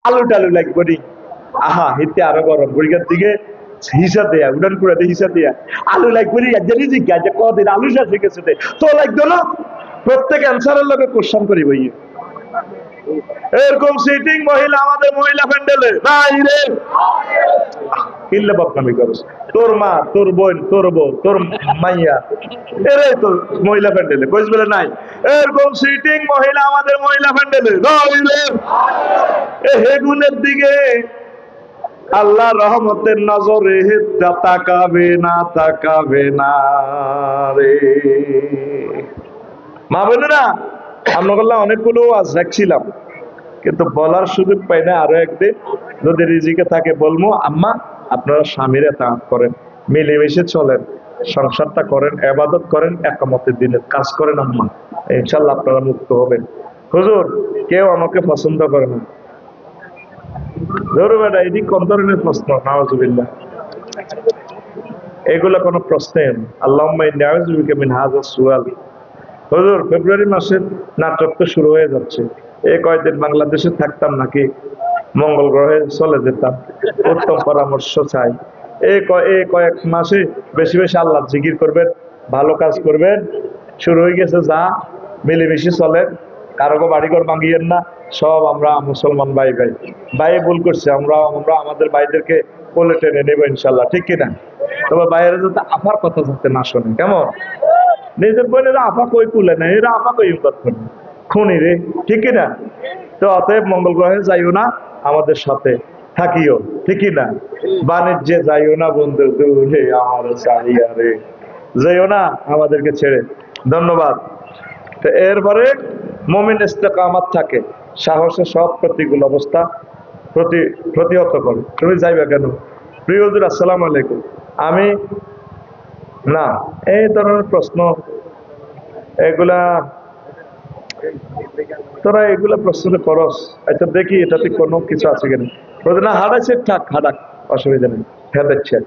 আলু টালু লাগবে নি, আহা হিতে আরো গরম পরীক্ষার দিকে হিসাব দেয়া উড়ান করে হিসাব দেয়া আলু লাগবে নি, একজনই জিজ্ঞাসা যে কদিন আলু শেষ হয়ে গেছে তো লাগতো না। প্রত্যেক অ্যান্সারের লগে কোশ্চেন করি বই এরকম সিটিং মহিলা আমাদের মহিলা প্যান্ডেলে নাই রে, কিনলে বদনামি করস, তোর মা তোর বোন তোর বউ তোর মাইয়া এরে তো মহিলা প্যান্ডেলে কইস বলে নাই। এরকম সিটিং মহিলা আমাদের মহিলা প্যান্ডেলে নাই রে। হেগুনের দিকে আল্লাহ রহমতের নজরে তাকাবে না, তাকাবে না রে। মা বোনেরা, আমরা বললাম অনেকগুলো আজ রাখছিলাম কিন্তু বলার সুযোগ পাই না। আরো একদিন যদি রিজিকে থাকে বলবো। আম্মা আপনারা স্বামীর এতাআত করেন, মিলেমিশে চলেন, সংসারটা করেন, ইবাদত করেন, একামতের দিনের কাজ করেন আম্মা, ইনশাআল্লাহ আপনারা মুক্ত হবেন। হুজুর কেউ আমাকে পছন্দ করে না, ধরো বেটা এটি কোন ধরনের প্রশ্ন? নাউজুবিল্লাহ, এগুলো কোনো প্রশ্নে আল্লাহুম্মা ইন্নী আউযু বিকা মিন হাযা সুআল। হুজুর ফেব্রুয়ারি মাসের নাটক তো শুরু হয়ে যাচ্ছে, এই কয়েকদিন বাংলাদেশে থাকতাম নাকি মঙ্গল গ্রহে চলে যেতাম? উত্তম পরামর্শ চাই। এই কয়েক মাসে বেশি বেশি আল্লাহ জিকির করবেন, ভালো কাজ করবেন। শুরু হয়ে গেছে যা, মিলেমিশে চলেন, কারো বাড়িঘর ভাঙিয়েন না। সব আমরা মুসলমান ভাই ভাই ভাই ভুল করছে, আমরা আমাদের ভাইদেরকে কোলে টেনে নেবো ইনশাল্লাহ, ঠিক কিনা? তবে বাইরে যাতে আফার কথা যাতে না শোনে, কেমন? নিজের বোনেরা আপা কই কুলে না, এরা আপা কই ইমদাদ করে খুনি রে, ঠিক কিনা? তো অতএব মঙ্গল গ্রহে যাইও না, আমাদের সাথে থাকিও, ঠিক না? বাণিজ্যে যাইও না বন্ধু দূরে আমার চাইয়া রে, যাইও না আমাদেরকে ছেড়ে। ধন্যবাদ। তো এরপরে মুমিন ইস্তেকামাত থাকে, সাহসে সব প্রতিকূল অবস্থা প্রতিহত করে। তুমি যাইবা কেন? প্রিয় হুজুর আসসালামু আলাইকুম, আমি না এই ধরনের প্রশ্ন এগুলা তোরা এগুলা প্রশ্ন করস, আচ্ছা দেখি এটাতে কোনো কিছু আছে কিনা। না হারাইছে, থাক হারাক, অসুবিধা নেই, হেঁটেছে।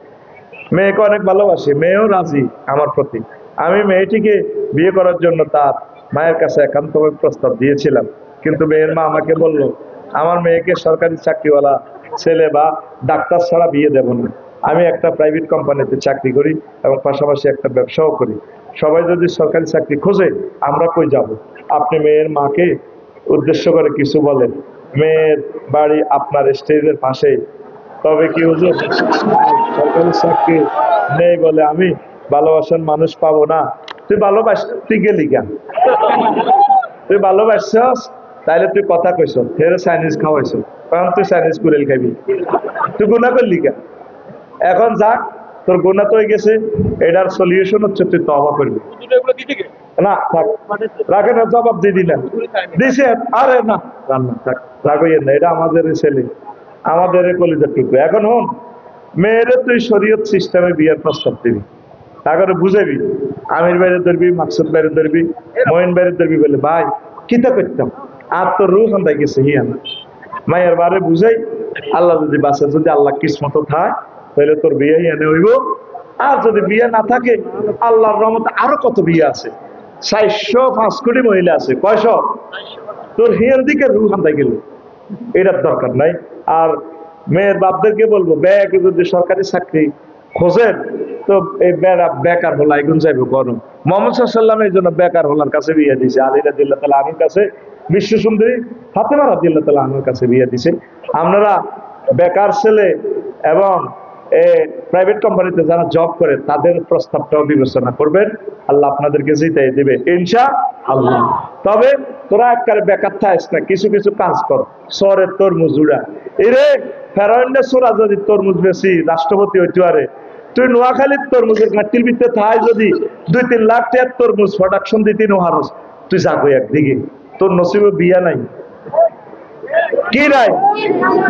মেয়েকে অনেক ভালোবাসি, মেয়েও রাজি আমার প্রতি। আমি মেয়েটিকে বিয়ে করার জন্য তার মায়ের কাছে একান্তভাবে প্রস্তাব দিয়েছিলাম, কিন্তু মেয়ের মা আমাকে বলল আমার মেয়েকে সরকারি চাকরিওয়ালা ছেলে বা ডাক্তার ছাড়া বিয়ে দেব না। আমি একটা প্রাইভেট কোম্পানিতে চাকরি করি এবং পাশাপাশি একটা ব্যবসাও করি। সবাই যদি সরকারি চাকরি খোঁজে আমরা কই যাব? আপনি মেয়ের মাকে উদ্দেশ্য করে কিছু বলেন। মেয়ের বাড়ি আপনার স্টেজের পাশেই। তবে কি হুজুর সরকারি চাকরি নেই বলে আমি ভালোবাসার মানুষ পাবো না? তুই ভালোবাসতে গেলি কেন? তুই ভালোবাসছস তাইলে তুই কথা কইস, ফের চাইনিজ খাওয়াইছ, কারণ তুই চাইনিজ কুড়েল খাবি, তুই গুণা করলি কেন? এখন যাক, তোর গুণা তো হয়ে গেছে, এটার সলিউশন হচ্ছে তুই তওবা করবি। না থাক, রাখেন, জবাব দিয়ে দিলেন, দিছে। আরে না রান্না থাক, রাগইয়েন না, এটা আমাদের ছেলে, আমাদের কলিজার টুকরো। এখন হন, মেয়েরে তুই শরীয়ত সিস্টেমে বিয়ের প্রস্তাব দিবি, তারপরে বুঝাবি, আমির বাইরে ধরবি, মাকসুদ বাইরে ধরবি, মহিন বাইরে ধরবি, বলে ভাই কিতা করতাম আর তোর রুহ হান্দাই গেছে হিয়ান মায়ের বারে বুঝাই। আল্লাহ যদি বাসে, যদি আল্লাহ কিসমত থাকে তাহলে তোর বিয়ে হিয়ানে হইব। আর যদি বিয়ে না থাকে, আল্লাহর রহমতে আরো কত বিয়ে আছে, 405 কোটি মহিলা আছে, কয়শ? তোর হিয়ান দিকে রুহ হান্দাই গেল, এটার দরকার নাই। আর মেয়ের বাপদেরকে বলবো, ব্যাগ যদি সরকারি চাকরি খোঁজেন তো এই বেকার হল আইগুন যাইব গরম। মোহাম্মদ সাল্লাম এই জন্য বেকার হলার কাছে বিয়ে দিয়েছে, আলী রাদিয়াল্লাহু তাআলা আনহুর কাছে, বিশ্ব সুন্দরী ফাতেমা রাদিয়াল্লাহু তাআলা আনহুর কাছে বিয়ে দিয়েছে। আপনারা বেকার ছেলে এবং প্রাইভেট কোম্পানিতে যারা জব করে তাদের প্রস্তাবটাও বিবেচনা করবেন, আল্লাহ আপনাদেরকে জিতাই দিবে ইনশাআল্লাহ। তবে তোরা একবারে বেকার থাকিস না, কিছু কিছু কাজ কর। শহরের তরমুজ উড়া, এরে ফেরাউনের সোরা যদি তরমুজ বেশি রাষ্ট্রপতি হইতে পারে, তুই নোয়াখালীর তরমুজের ঘাটির ভিতরে থাই যদি 2-3 লাখ টাকার তরমুজ প্রোডাকশন দিতে নোহারস, তুই যাবো একদিকে, তোর নসিবে বিয়া নাই কি নাই?